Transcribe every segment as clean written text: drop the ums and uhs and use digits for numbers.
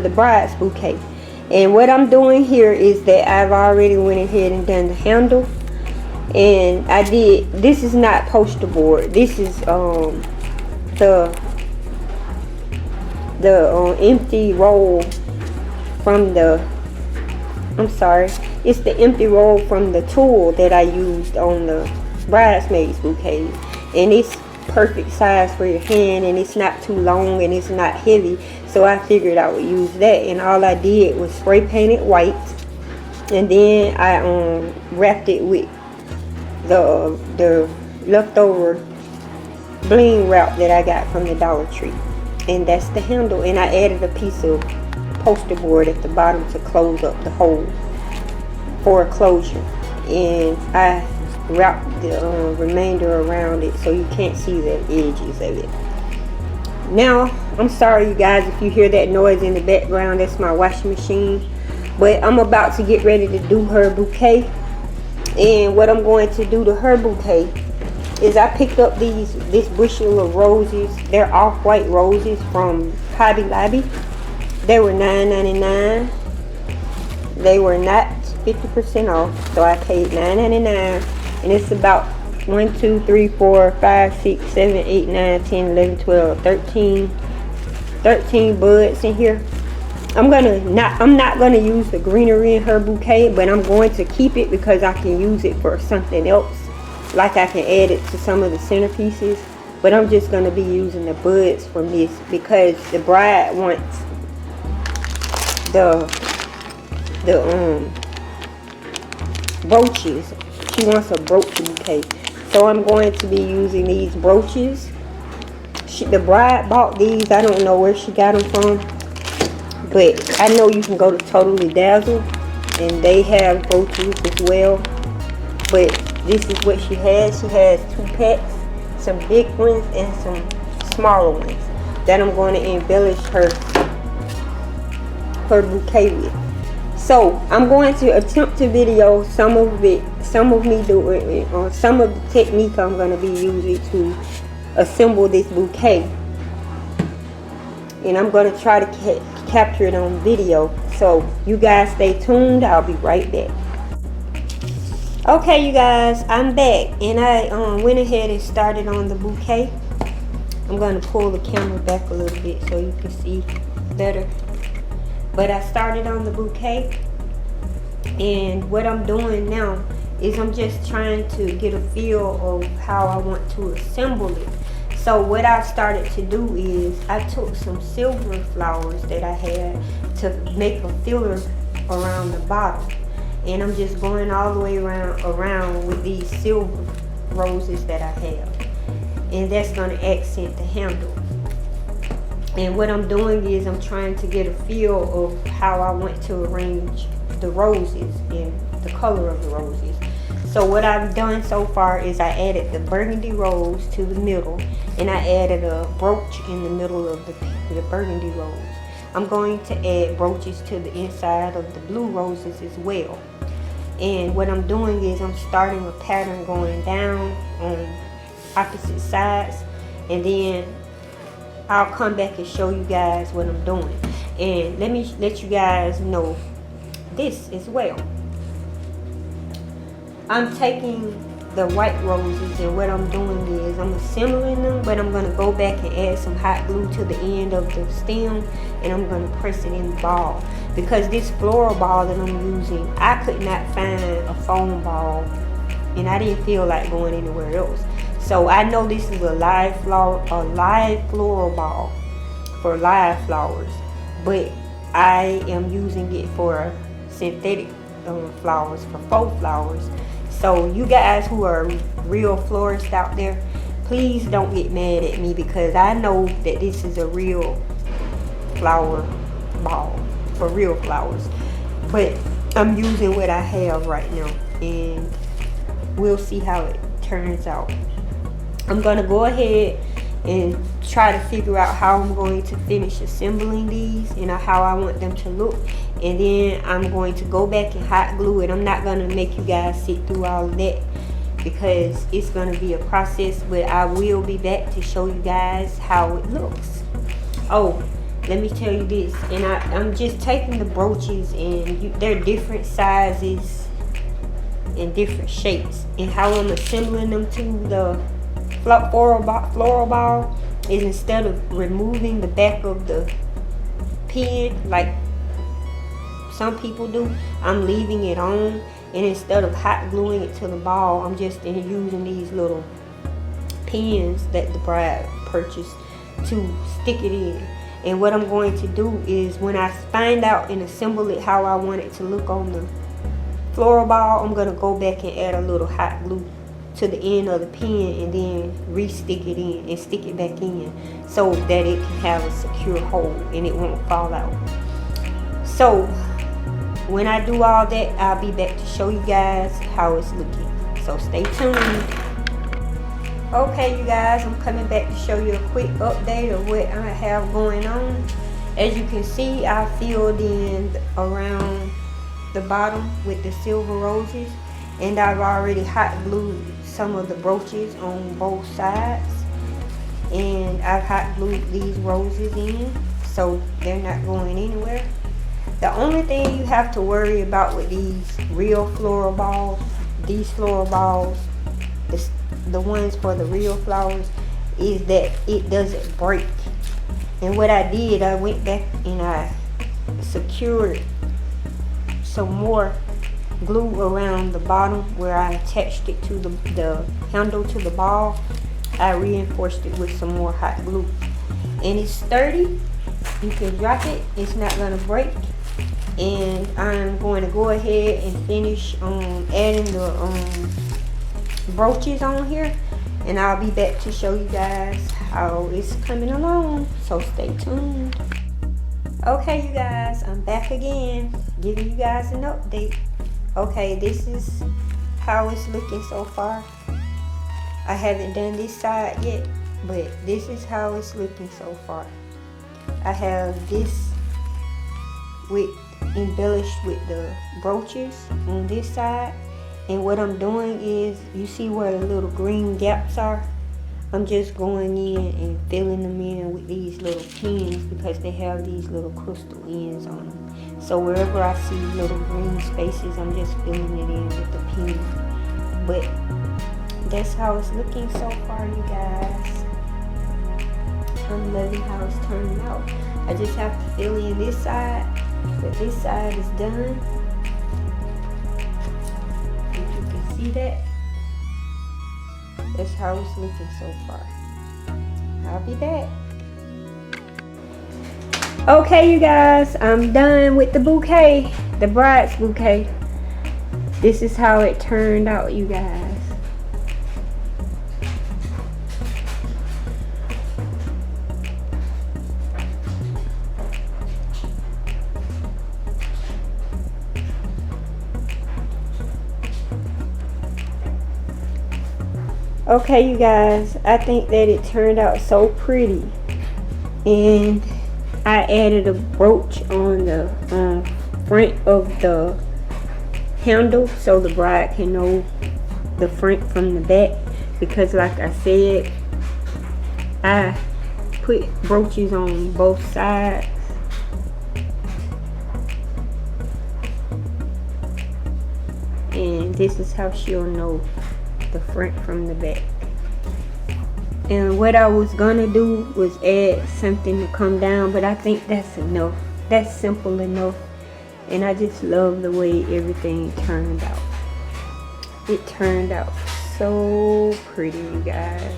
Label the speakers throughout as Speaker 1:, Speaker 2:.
Speaker 1: the bride's bouquet. And what I'm doing here is that I've already went ahead and done the handle. And I did, this is not poster board. This is the empty roll from the, I'm sorry, it's the empty roll from the tool that I used on the bridesmaid's bouquet. And it's perfect size for your hand, and it's not too long, and it's not heavy. So I figured I would use that, and all I did was spray paint it white, and then I wrapped it with the leftover bling wrap that I got from the Dollar Tree. And that's the handle, and I added a piece of poster board at the bottom to close up the hole for a closure. And I wrapped the remainder around it so you can't see the edges of it. Now, I'm sorry you guys if you hear that noise in the background. That's my washing machine. But I'm about to get ready to do her bouquet. And what I'm going to do to her bouquet is I picked up this bushel of roses. They're off-white roses from Hobby Lobby. They were $9.99. They were not 50% off, so I paid $9.99. And it's about 1, 2, 3, 4, 5, 6, 7, 8, 9, 10, 11, 12, 13 buds in here. I'm not gonna use the greenery in her bouquet, but I'm going to keep it because I can use it for something else. Like I can add it to some of the centerpieces, but I'm just gonna be using the buds from this because the bride wants the brooches. She wants a brooch bouquet, so I'm going to be using these brooches. The bride bought these. I don't know where she got them from, but I know you can go to Totally Dazzle and they have brooches as well. But this is what she has. She has 2 packs, some big ones and some smaller ones that I'm going to embellish her bouquet with. So I'm going to attempt to video some of me doing it, or some of the technique I'm going to be using to assemble this bouquet. And I'm going to try to capture it on video. So you guys stay tuned. I'll be right back. Okay, you guys, I'm back, and I went ahead and started on the bouquet. I'm going to pull the camera back a little bit so you can see better. But I started on the bouquet, and what I'm doing now is I'm just trying to get a feel of how I want to assemble it. So what I started to do is I took some silver flowers that I had to make a filler around the bottom. And I'm just going all the way around with these silver roses that I have. And that's going to accent the handle. And what I'm doing is I'm trying to get a feel of how I want to arrange the roses and the color of the roses. So what I've done so far is I added the burgundy rose to the middle, and I added a brooch in the middle of the burgundy rose. I'm going to add brooches to the inside of the blue roses as well. And what I'm doing is I'm starting a pattern going down on opposite sides, and then I'll come back and show you guys what I'm doing. And let me let you guys know this as well. I'm taking the white roses, and what I'm doing is I'm assembling them, but I'm going to go back and add some hot glue to the end of the stem, and I'm going to press it in the ball. Because this floral ball that I'm using, I could not find a foam ball, and I didn't feel like going anywhere else. So I know this is a live floral ball for live flowers, but I am using it for synthetic flowers, for faux flowers. So you guys who are real florists out there, please don't get mad at me, because I know that this is a real flower ball for real flowers. But I'm using what I have right now, and we'll see how it turns out. I'm going to go ahead and try to figure out how I'm going to finish assembling these and how I want them to look. And then I'm going to go back and hot glue it. I'm not going to make you guys sit through all of that because it's going to be a process, but I will be back to show you guys how it looks. Oh, let me tell you this, and I'm just taking the brooches, and they're different sizes and different shapes, and how I'm assembling them to the floral ball is, instead of removing the back of the pin like some people do, I'm leaving it on, and instead of hot gluing it to the ball, I'm just using these little pins that the bride purchased to stick it in. And what I'm going to do is, when I find out and assemble it how I want it to look on the floral ball, I'm gonna go back and add a little hot glue to the end of the pin, and then re-stick it in and stick it back in, so that it can have a secure hold and it won't fall out. So when I do all that, I'll be back to show you guys how it's looking, so stay tuned. Okay, you guys, I'm coming back to show you a quick update of what I have going on. As you can see, I filled in around the bottom with the silver roses, and I've already hot glued some of the brooches on both sides, and I've hot glued these roses in so they're not going anywhere. The only thing you have to worry about with these real floral balls, these floral balls, the ones for the real flowers, is that it doesn't break. And what I did, I went back and I secured some more glue around the bottom where I attached it to the handle to the ball. I reinforced it with some more hot glue, and it's sturdy. You can drop it, it's not gonna break. And I'm going to go ahead and finish adding the brooches on here, and I'll be back to show you guys how it's coming along, so stay tuned. Okay, you guys, I'm back again, giving you guys an update. Okay, this is how it's looking so far. I haven't done this side yet, but this is how it's looking so far. I have this embellished with the brooches on this side, and what I'm doing is, you see where the little green gaps are? I'm just going in and filling them in with these little pins, because they have these little crystal ends on them. So wherever I see little green spaces, I'm just filling it in with the pin. But that's how it's looking so far, you guys. I'm loving how it's turning out. I just have to fill in this side, but this side is done. If you can see that, that's how it's looking so far. I'll be back. Okay, you guys, I'm done with the bouquet, the bride's bouquet. This is how it turned out, you guys. Okay, you guys, I think that it turned out so pretty, and I added a brooch on the front of the handle so the bride can know the front from the back, because like I said, I put brooches on both sides. And this is how she'll know the front from the back. And what I was gonna do was add something to come down, but I think that's enough. That's simple enough, and I just love the way everything turned out. It turned out so pretty, you guys.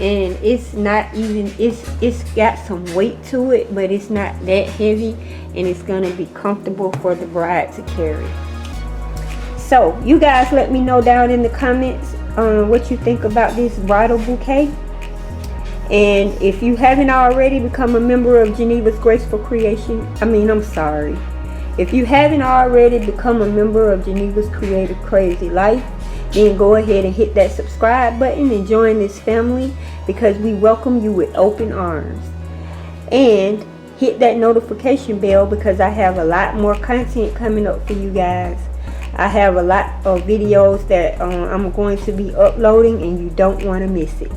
Speaker 1: And it's not even, it's got some weight to it, but it's not that heavy, and it's gonna be comfortable for the bride to carry. So you guys let me know down in the comments what you think about this bridal bouquet. And if you haven't already become a member of Geneva's Graceful Creation, if you haven't already become a member of Geneva's Creative Crazy Life, then go ahead and hit that subscribe button and join this family, because we welcome you with open arms. And hit that notification bell, because I have a lot more content coming up for you guys. I have a lot of videos that I'm going to be uploading, and you don't want to miss it.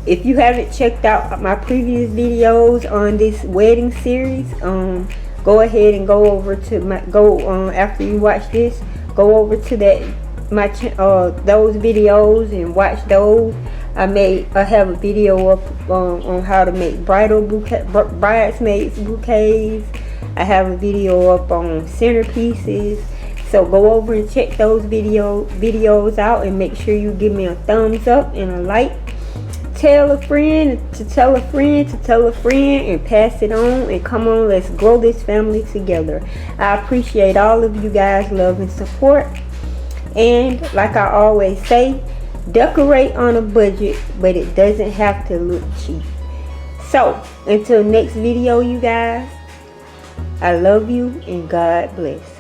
Speaker 1: if you haven't checked out my previous videos on this wedding series, go ahead and go over to my after you watch this, go over to that those videos and watch those. I have a video up on how to make bridesmaids bouquets. I have a video up on centerpieces. So go over and check those videos out, and make sure you give me a thumbs up and a like. Tell a friend to tell a friend to tell a friend, and pass it on. And come on, let's grow this family together. I appreciate all of you guys' love and support. And like I always say, decorate on a budget, but it doesn't have to look cheap. So until next video, you guys, I love you and God bless.